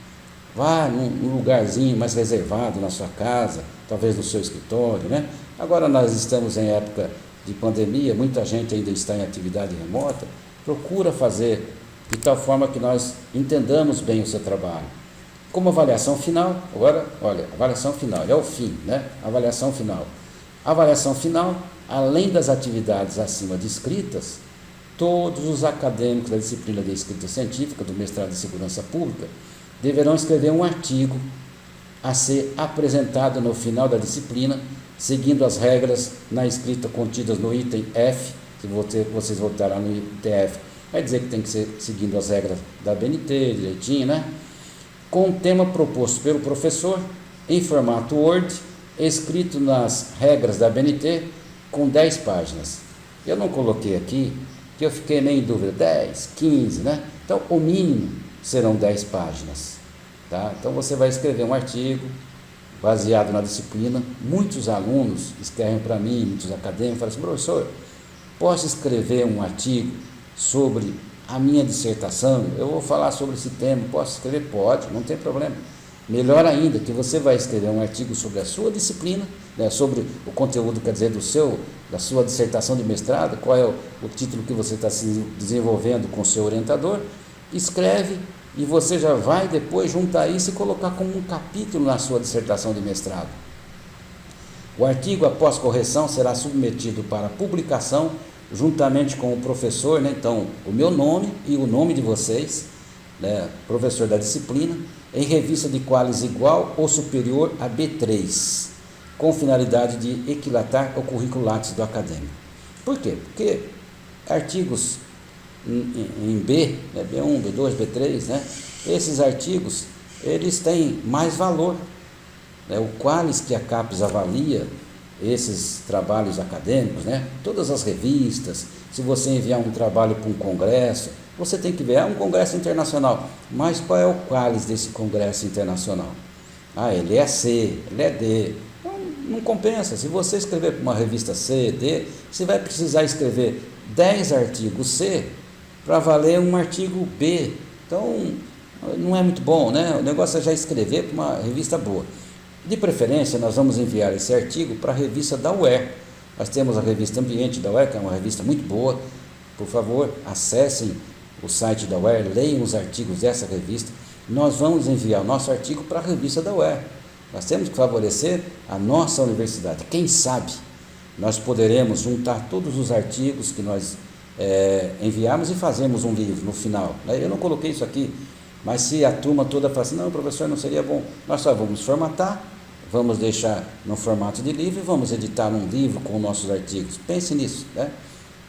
Vá num lugarzinho mais reservado na sua casa, talvez no seu escritório, né? Agora nós estamos em época de pandemia, muita gente ainda está em atividade remota. Procura fazer de tal forma que nós entendamos bem o seu trabalho. Como avaliação final, agora, olha, avaliação final, é o fim, né? Avaliação final. Avaliação final, além das atividades acima descritas, todos os acadêmicos da disciplina de escrita científica, do mestrado em Segurança Pública, deverão escrever um artigo a ser apresentado no final da disciplina, seguindo as regras na escrita contidas no item F, que vocês voltarão no item F, vai dizer que tem que ser seguindo as regras da BNT, direitinho, né? Com o tema proposto pelo professor, em formato Word, escrito nas regras da BNT, com 10 páginas. Eu não coloquei aqui, que eu fiquei meio em dúvida, 10, 15, né? Então, o mínimo serão 10 páginas, tá? Então, você vai escrever um artigo baseado na disciplina. Muitos alunos escrevem para mim, muitos acadêmicos, falam assim: professor, posso escrever um artigo sobre a minha dissertação? Eu vou falar sobre esse tema, posso escrever? Pode, não tem problema. Melhor ainda, que você vai escrever um artigo sobre a sua disciplina, né, sobre o conteúdo, quer dizer, da sua dissertação de mestrado, qual é o título que você está se desenvolvendo com o seu orientador. Escreve e você já vai depois juntar isso e colocar como um capítulo na sua dissertação de mestrado. O artigo, após correção, será submetido para publicação juntamente com o professor, né? Então, o meu nome e o nome de vocês, né? Professor da disciplina, em revista de qualis igual ou superior a B3, com finalidade de equilatar o currículo Lattes do acadêmico. Por quê? Porque artigos em B, né, B1, B2, B3, né, esses artigos, eles têm mais valor, né, o qualis que a CAPES avalia esses trabalhos acadêmicos, né, todas as revistas. Se você enviar um trabalho para um congresso, você tem que ver, um congresso internacional, mas qual é o qualis desse congresso internacional? Ele é C, ele é D. Não compensa. Se você escrever para uma revista C, D, você vai precisar escrever 10 artigos C para valer um artigo B. Então, não é muito bom, né? O negócio é já escrever para uma revista boa. De preferência, nós vamos enviar esse artigo para a revista da UER. Nós temos a revista Ambiente da UER, que é uma revista muito boa. Por favor, acessem o site da UER, leiam os artigos dessa revista. Nós vamos enviar o nosso artigo para a revista da UER. Nós temos que favorecer a nossa universidade. Quem sabe nós poderemos juntar todos os artigos que nós enviarmos e fazermos um livro no final. Eu não coloquei isso aqui, mas se a turma toda falar assim: não, professor, não seria bom, nós só vamos formatar, vamos deixar no formato de livro e vamos editar um livro com nossos artigos. Pense nisso, né?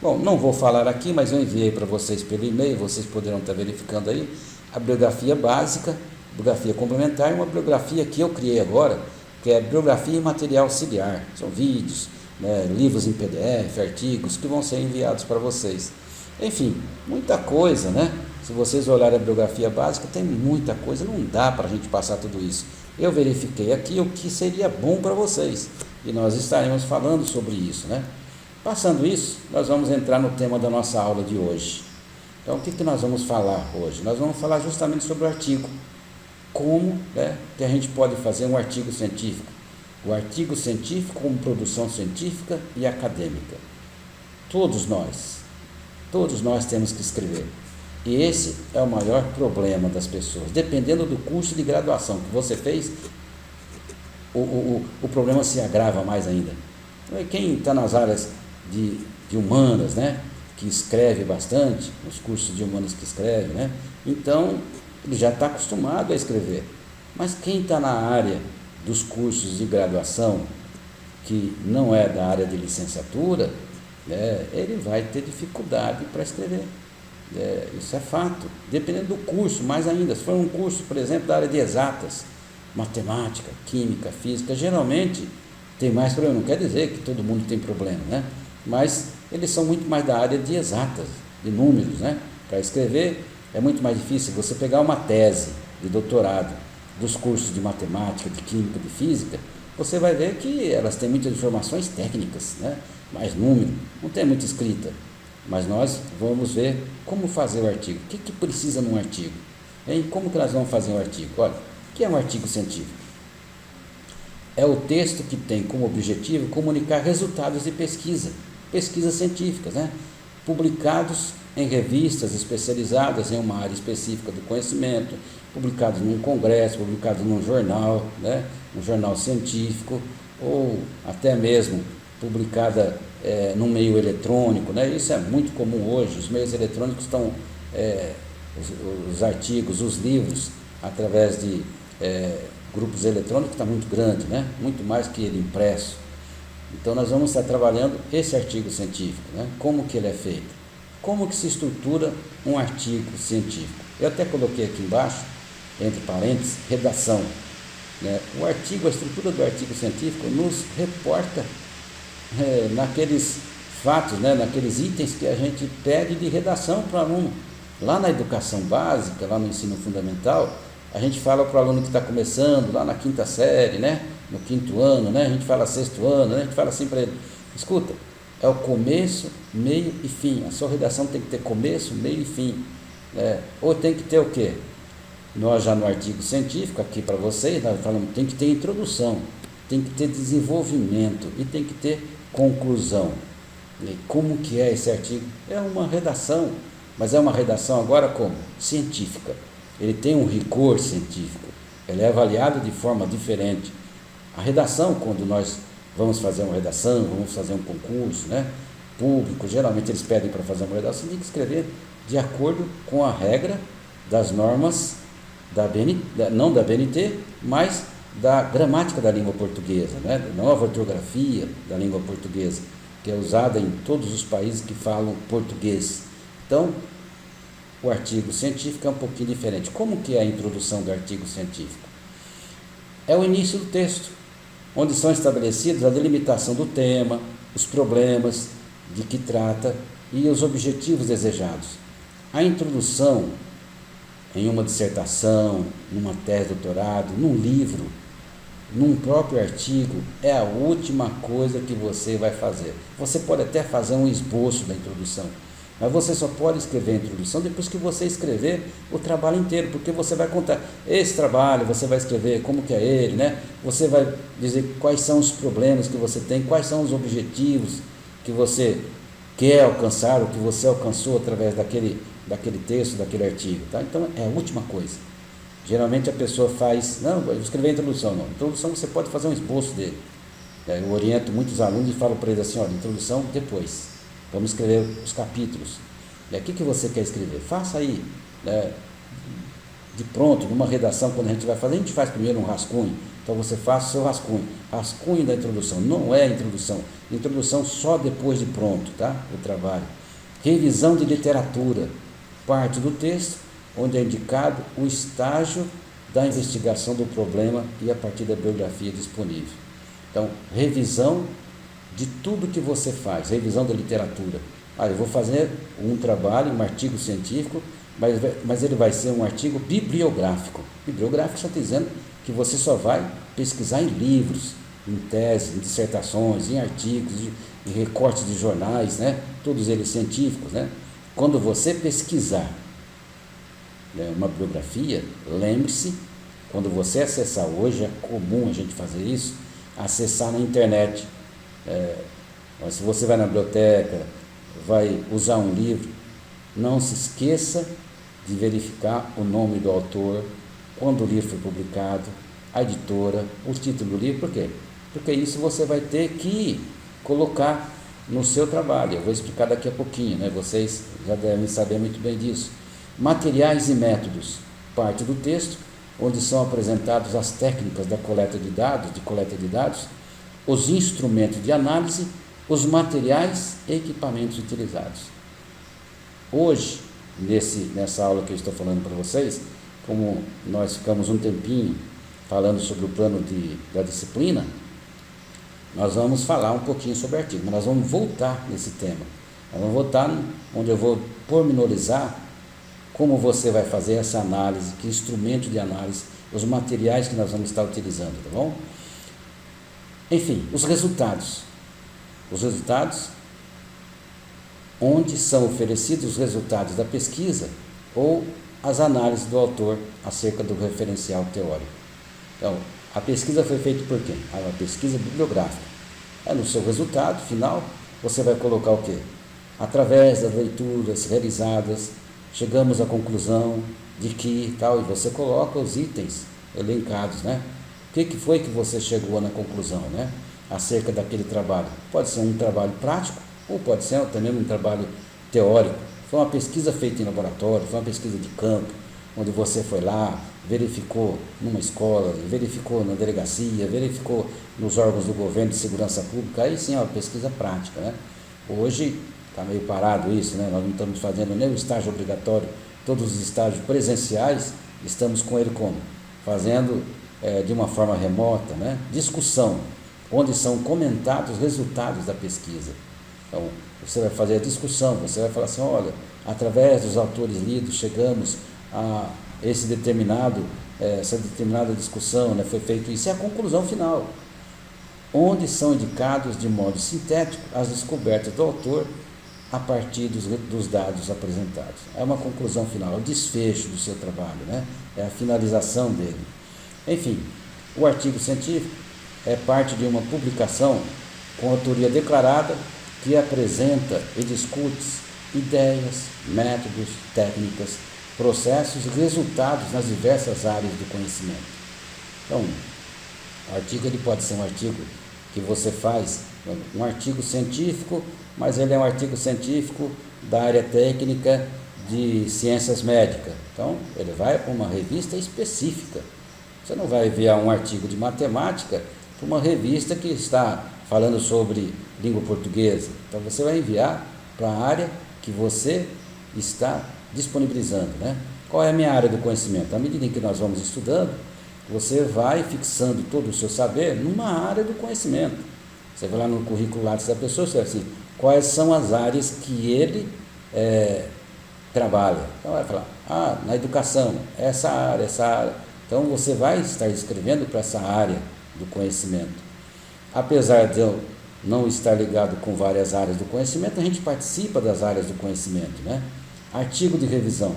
Bom, não vou falar aqui, mas eu enviei para vocês pelo e-mail, vocês poderão estar verificando aí, a bibliografia básica, bibliografia complementar e uma bibliografia que eu criei agora, que é bibliografia e material auxiliar. São vídeos, né, livros em PDF, artigos que vão ser enviados para vocês. Enfim, muita coisa, né? Se vocês olharem a bibliografia básica, tem muita coisa, não dá para a gente passar tudo isso. Eu verifiquei aqui o que seria bom para vocês e nós estaremos falando sobre isso, né? Passando isso, nós vamos entrar no tema da nossa aula de hoje. Então, o que nós vamos falar hoje? Nós vamos falar justamente sobre o artigo. Como, né, que a gente pode fazer um artigo científico. O artigo científico como produção científica e acadêmica. Todos nós temos que escrever. E esse é o maior problema das pessoas. Dependendo do curso de graduação que você fez, o problema se agrava mais ainda. Quem está nas áreas de humanas, né, que escreve bastante, os cursos de humanas que escreve, né, então ele já está acostumado a escrever. Mas quem está na área dos cursos de graduação, que não é da área de licenciatura, né, ele vai ter dificuldade para escrever. Isso é fato. Dependendo do curso, mais ainda. Se for um curso, por exemplo, da área de exatas, matemática, química, física, geralmente tem mais problema. Não quer dizer que todo mundo tem problema, né? Mas eles são muito mais da área de exatas, de números, né? Para escrever é muito mais difícil. Você pegar uma tese de doutorado dos cursos de matemática, de química, de física, você vai ver que elas têm muitas informações técnicas, né? Mais número, não tem muita escrita. Mas nós vamos ver como fazer o artigo. O que precisa num artigo? Como que nós vamos fazer um artigo? Olha, o que é um artigo científico? É o texto que tem como objetivo comunicar resultados de pesquisas científicas, né? Publicados em revistas especializadas em uma área específica do conhecimento, publicados num congresso, publicados num jornal, né? Um jornal científico, ou até mesmo publicada no meio eletrônico, né? Isso é muito comum hoje. Os meios eletrônicos estão, os artigos, os livros, através de grupos eletrônicos, está muito grande, né? Muito mais que ele impresso. Então nós vamos estar trabalhando esse artigo científico, né? Como que ele é feito, como que se estrutura um artigo científico. Eu até coloquei aqui embaixo, entre parênteses, redação, né? O artigo, a estrutura do artigo científico nos reporta naqueles fatos, né, naqueles itens que a gente pede de redação para o aluno. Lá na educação básica, lá no ensino fundamental, a gente fala para o aluno que está começando, lá na quinta série, né, no 5º ano, né? A gente fala 6º ano, né? A gente fala assim para ele, escuta, é o começo, meio e fim. A sua redação tem que ter começo, meio e fim. Ou tem que ter o quê? Nós já no artigo científico, aqui para vocês, nós falamos, tem que ter introdução, tem que ter desenvolvimento e tem que ter conclusão. E como que é esse artigo? É uma redação, mas é uma redação agora como? Científica. Ele tem um rigor científico, ele é avaliado de forma diferente. A redação, quando nós vamos fazer uma redação, vamos fazer um concurso, né, público, geralmente eles pedem para fazer uma redação, tem que escrever de acordo com a regra das normas não da BNT, mas da gramática da língua portuguesa, né, da nova ortografia da língua portuguesa, que é usada em todos os países que falam português. Então, o artigo científico é um pouquinho diferente. Como que é a introdução do artigo científico? É o início do texto, onde são estabelecidos a delimitação do tema, os problemas de que trata e os objetivos desejados. A introdução em uma dissertação, numa tese de doutorado, num livro, num próprio artigo, é a última coisa que você vai fazer. Você pode até fazer um esboço da introdução, mas você só pode escrever a introdução depois que você escrever o trabalho inteiro, porque você vai contar esse trabalho, você vai escrever como que é ele, né? Você vai dizer quais são os problemas que você tem, quais são os objetivos que você quer alcançar, o que você alcançou através daquele texto, daquele artigo, tá? Então é a última coisa. Geralmente a pessoa faz, não, vou escrever a introdução, não. Introdução você pode fazer um esboço dele. Eu oriento muitos alunos e falo para eles assim, olha, introdução depois. Vamos escrever os capítulos. O que você quer escrever? Faça aí, de pronto, numa redação, quando a gente vai fazer, a gente faz primeiro um rascunho. Então você faz o seu rascunho. Rascunho da introdução, não é introdução. Introdução só depois de pronto, tá? O trabalho. Revisão de literatura. Parte do texto, onde é indicado o estágio da investigação do problema e a partir da bibliografia disponível. Então, revisão de tudo que você faz, revisão da literatura. Eu vou fazer um trabalho, um artigo científico, mas ele vai ser um artigo bibliográfico. Bibliográfico está dizendo que você só vai pesquisar em livros, em teses, em dissertações, em artigos, em recortes de jornais, né? Todos eles científicos, né? Quando você pesquisar uma bibliografia, lembre-se, quando você acessar, hoje é comum a gente fazer isso, acessar na internet. Se você vai na biblioteca, vai usar um livro, não se esqueça de verificar o nome do autor, quando o livro foi publicado, a editora, o título do livro. Por quê? Porque isso você vai ter que colocar no seu trabalho. Eu vou explicar daqui a pouquinho, né? Vocês já devem saber muito bem disso. Materiais e métodos, parte do texto, onde são apresentadas as técnicas da coleta de dados, os instrumentos de análise, os materiais e equipamentos utilizados. Hoje, nessa aula que eu estou falando para vocês, como nós ficamos um tempinho falando sobre o plano da disciplina, nós vamos falar um pouquinho sobre artigo, mas nós vamos voltar nesse tema. Nós vamos voltar onde eu vou pormenorizar como você vai fazer essa análise, que instrumento de análise, os materiais que nós vamos estar utilizando, tá bom? Enfim, os resultados. Os resultados, onde são oferecidos os resultados da pesquisa ou as análises do autor acerca do referencial teórico. Então, a pesquisa foi feita por quem? A pesquisa bibliográfica. No seu resultado final, você vai colocar o quê? Através das leituras realizadas, chegamos à conclusão de que tal, e você coloca os itens elencados, né? O que foi que você chegou na conclusão, né? Acerca daquele trabalho. Pode ser um trabalho prático, ou pode ser também um trabalho teórico. Foi uma pesquisa feita em laboratório, foi uma pesquisa de campo, onde você foi lá, verificou numa escola, verificou na delegacia, verificou nos órgãos do governo de segurança pública. Aí sim é uma pesquisa prática, né? Hoje está meio parado isso, né? Nós não estamos fazendo nem o estágio obrigatório, todos os estágios presenciais, estamos com ele como? Fazendo de uma forma remota, né? Discussão, onde são comentados os resultados da pesquisa. Então, você vai fazer a discussão, você vai falar assim, olha, através dos autores lidos, chegamos a esse determinado essa determinada discussão, né, foi feito isso, é a conclusão final, onde são indicados de modo sintético as descobertas do autor a partir dos dados apresentados. É uma conclusão final, é o desfecho do seu trabalho, né? É a finalização dele. Enfim, o artigo científico é parte de uma publicação com autoria declarada que apresenta e discute ideias, métodos, técnicas, processos e resultados nas diversas áreas do conhecimento. Então, o artigo ele pode ser um artigo que você faz, um artigo científico, mas ele é um artigo científico da área técnica de ciências médicas. Então, ele vai para uma revista específica. Você não vai enviar um artigo de matemática para uma revista que está falando sobre língua portuguesa. Então, você vai enviar para a área que você está disponibilizando, né? Qual é a minha área do conhecimento? À medida em que nós vamos estudando, você vai fixando todo o seu saber numa área do conhecimento. Você vai lá no currículo Lattes da pessoa, você vai assim, quais são as áreas que ele trabalha. Então vai falar, na educação, essa área. Então você vai estar escrevendo para essa área do conhecimento. Apesar de eu não estar ligado com várias áreas do conhecimento, a gente participa das áreas do conhecimento, né? Artigo de revisão,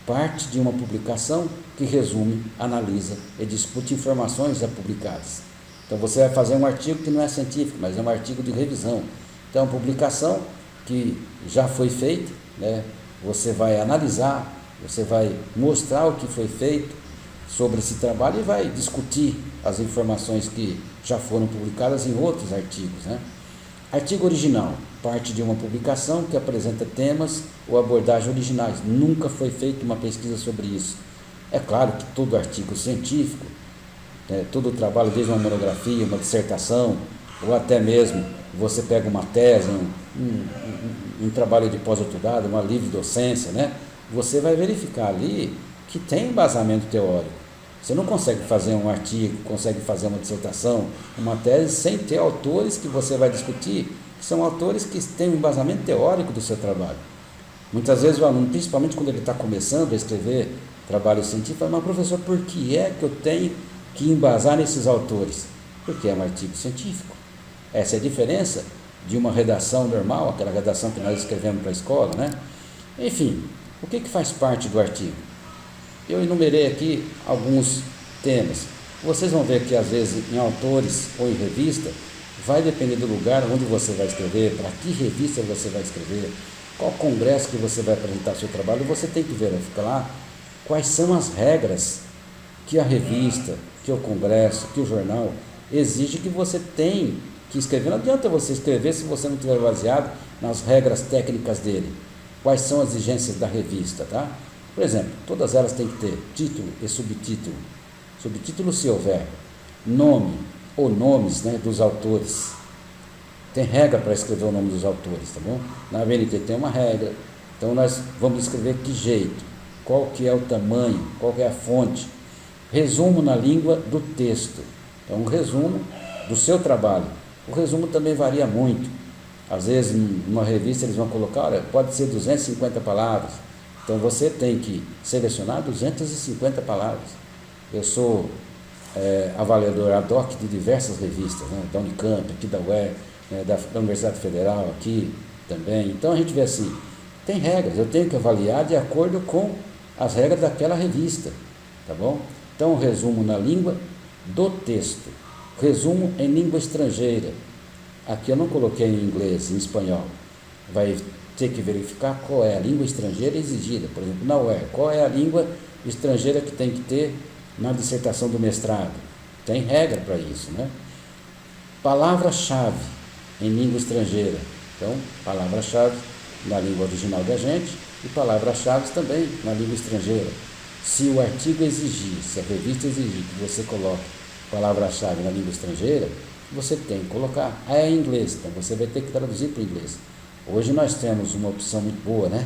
parte de uma publicação que resume, analisa e discute informações já publicadas. Então você vai fazer um artigo que não é científico, mas é um artigo de revisão. Então a publicação que já foi feita, né? Você vai analisar, você vai mostrar o que foi feito sobre esse trabalho e vai discutir as informações que já foram publicadas em outros artigos, né? Artigo original, parte de uma publicação que apresenta temas ou abordagens originais. Nunca foi feita uma pesquisa sobre isso. É claro que todo artigo científico, todo trabalho, desde uma monografia, uma dissertação, ou até mesmo você pega uma tese, um trabalho de pós-doutorado, uma livre docência, né? Você vai verificar ali que tem embasamento teórico. Você não consegue fazer um artigo, consegue fazer uma dissertação, uma tese, sem ter autores que você vai discutir, que são autores que têm um embasamento teórico do seu trabalho. Muitas vezes o aluno, principalmente quando ele está começando a escrever trabalho científico, fala, mas professor, por que é que eu tenho que embasar nesses autores? Porque é um artigo científico. Essa é a diferença de uma redação normal, aquela redação que nós escrevemos para a escola, né? Enfim, o que faz parte do artigo? Eu enumerei aqui alguns temas. Vocês vão ver que às vezes em autores ou em revista, vai depender do lugar onde você vai escrever, para que revista você vai escrever, qual congresso que você vai apresentar seu trabalho, você tem que verificar lá quais são as regras que a revista, que o congresso, que o jornal exige que você tem que escrever. Não adianta você escrever se você não estiver baseado nas regras técnicas dele. Quais são as exigências da revista, tá? Por exemplo, todas elas têm que ter título e subtítulo. Subtítulo se houver, nome ou nomes, né, dos autores. Tem regra para escrever o nome dos autores, tá bom? Na ABNT tem uma regra. Então nós vamos escrever que jeito, qual que é o tamanho, qual que é a fonte. Resumo na língua do texto. É um resumo do seu trabalho. O resumo também varia muito. Às vezes, numa revista eles vão colocar, olha, pode ser 250 palavras. Então você tem que selecionar 250 palavras. Eu sou avaliador ad hoc de diversas revistas, né? Da Unicamp, aqui da UER, da Universidade Federal, aqui também. Então a gente vê assim, tem regras, eu tenho que avaliar de acordo com as regras daquela revista, tá bom? Então resumo na língua do texto, resumo em língua estrangeira. Aqui eu não coloquei em inglês, em espanhol. Vai ter que verificar qual é a língua estrangeira exigida. Por exemplo, na UER, qual é a língua estrangeira que tem que ter na dissertação do mestrado? Tem regra para isso, né? Palavra-chave em língua estrangeira. Então, palavra-chave na língua original da gente e palavras-chave também na língua estrangeira. Se o artigo exigir, se a revista exigir que você coloque palavra-chave na língua estrangeira, você tem que colocar. É em inglês, então você vai ter que traduzir para o inglês. Hoje nós temos uma opção muito boa, né?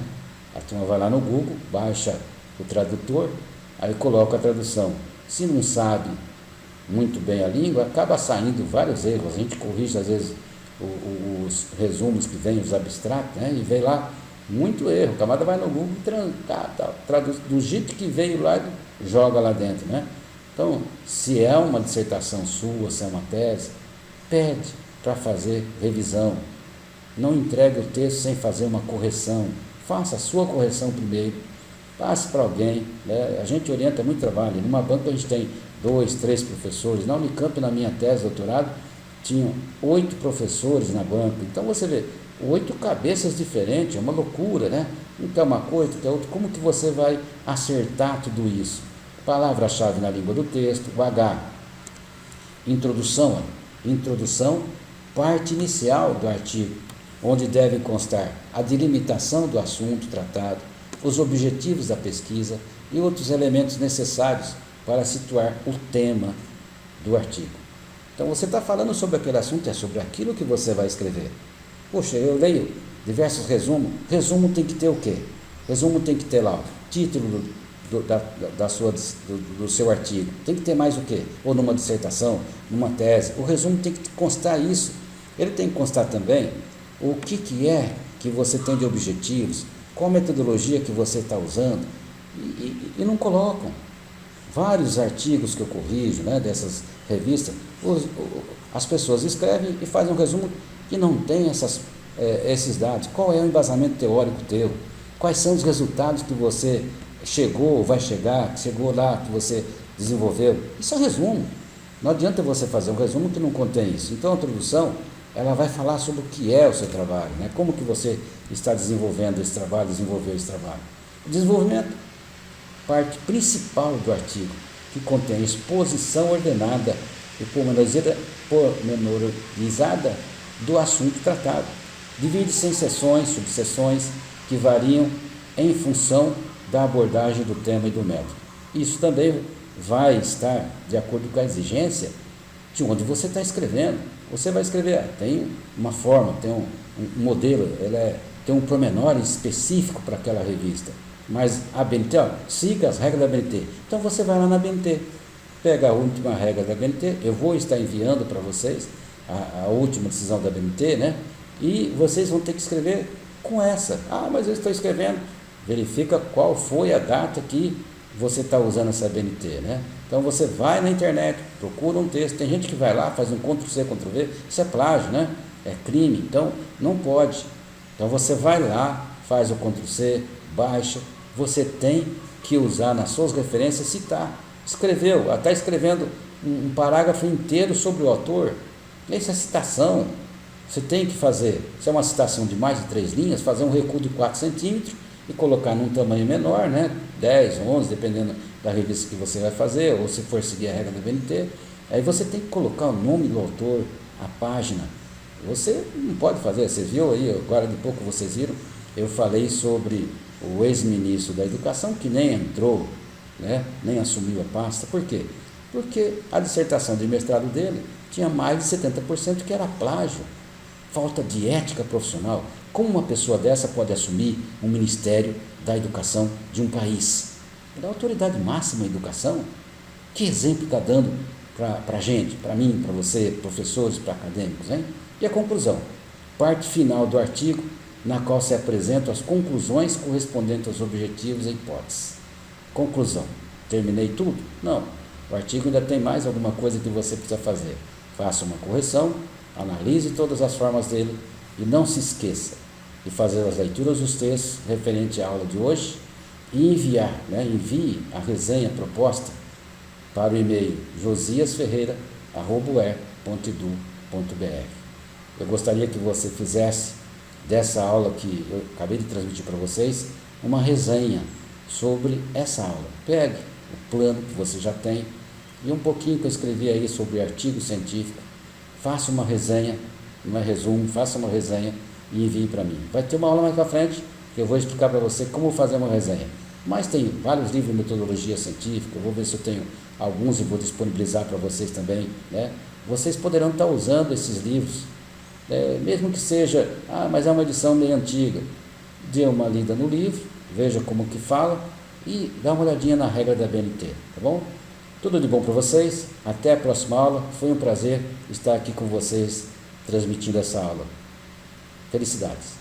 A turma vai lá no Google, baixa o tradutor, aí coloca a tradução. Se não sabe muito bem a língua, acaba saindo vários erros. A gente corrige às vezes os resumos que vêm, os abstratos, né? E vem lá muito erro. O camarada vai no Google e traduz do jeito que veio lá, joga lá dentro, né? Então, se é uma dissertação sua, se é uma tese, pede para fazer revisão. Não entregue o texto sem fazer uma correção. Faça a sua correção primeiro. Passe para alguém, né? A gente orienta muito trabalho. Numa banca a gente tem 2, 3 professores. Na Unicamp, na minha tese de doutorado, tinham 8 professores na banca. Então você vê, 8 cabeças diferentes, é uma loucura, né? Um quer uma coisa, outro quer outra. Como que você vai acertar tudo isso? Palavra-chave na língua do texto, o H. Introdução. Introdução, parte inicial do artigo, onde deve constar a delimitação do assunto tratado, os objetivos da pesquisa e outros elementos necessários para situar o tema do artigo. Então você está falando sobre aquele assunto, é sobre aquilo que você vai escrever. Poxa, eu leio diversos resumos. Resumo tem que ter o quê? Resumo tem que ter lá o título do seu artigo. Tem que ter mais o quê? Ou numa dissertação, numa tese. O resumo tem que constar isso. Ele tem que constar também o que é que você tem de objetivos, qual metodologia que você está usando, e não colocam. Vários artigos que eu corrijo, né, dessas revistas, as pessoas escrevem e fazem um resumo que não tem esses dados. Qual é o embasamento teórico teu? Quais são os resultados que você chegou, vai chegar, que chegou lá, que você desenvolveu? Isso é resumo. Não adianta você fazer um resumo que não contém isso. Então a introdução, ela vai falar sobre o que é o seu trabalho, né? Como que você está desenvolvendo esse trabalho, desenvolveu esse trabalho. O desenvolvimento, parte principal do artigo, que contém a exposição ordenada e pormenorizada do assunto tratado. Divide-se em seções, subseções, que variam em função da abordagem do tema e do método. Isso também vai estar de acordo com a exigência de onde você está escrevendo. Você vai escrever, tem uma forma, tem um modelo, tem um pormenor específico para aquela revista. Mas a BNT, siga as regras da BNT. Então você vai lá na BNT, pega a última regra da BNT, eu vou estar enviando para vocês a última decisão da BNT, né? E vocês vão ter que escrever com essa. Mas eu estou escrevendo. Verifica qual foi a data que você está usando essa BNT, né? Então você vai na internet, procura um texto. Tem gente que vai lá, faz um Ctrl+C, Ctrl+V. Isso é plágio, né? É crime. Então não pode. Então você vai lá, faz o Ctrl+C, baixa. Você tem que usar nas suas referências, citar. Escreveu, está escrevendo um parágrafo inteiro sobre o autor. Isso é citação. Você tem que fazer, se é uma citação de mais de 3 linhas, fazer um recuo de 4 centímetros e colocar num tamanho menor, né? 10, 11, dependendo da revista que você vai fazer, ou se for seguir a regra da BNT. Aí você tem que colocar o nome do autor, a página. Você não pode fazer, você viu aí, agora de pouco vocês viram, eu falei sobre o ex-ministro da Educação, que nem entrou, né? Nem assumiu a pasta. Por quê? Porque a dissertação de mestrado dele tinha mais de 70% que era plágio. Falta de ética profissional. Como uma pessoa dessa pode assumir um ministério da educação de um país? É da autoridade máxima da educação. Que exemplo está dando para a gente, para mim, para você, professores, para acadêmicos, hein? E a conclusão, parte final do artigo, na qual se apresentam as conclusões correspondentes aos objetivos e hipóteses. Conclusão, terminei tudo? Não, o artigo ainda tem mais alguma coisa que você precisa fazer. Faça uma correção, analise todas as formas dele e não se esqueça de fazer as leituras dos textos referente à aula de hoje e enviar, envie a resenha proposta para o e-mail josiasferreira@uer.edu.br. Eu gostaria que você fizesse dessa aula que eu acabei de transmitir para vocês uma resenha sobre essa aula. Pegue o plano que você já tem e um pouquinho que eu escrevi aí sobre artigo científico. Faça uma resenha, não é resumo, faça uma resenha e envie para mim. Vai ter uma aula mais para frente que eu vou explicar para você como fazer uma resenha. Mas tem vários livros de metodologia científica, eu vou ver se eu tenho alguns e vou disponibilizar para vocês também, né? Vocês poderão estar usando esses livros, mesmo que seja, mas é uma edição meio antiga. Dê uma lida no livro, veja como que fala e dá uma olhadinha na regra da BNT, tá bom? Tudo de bom para vocês, até a próxima aula, foi um prazer estar aqui com vocês transmitindo essa aula. Felicidades!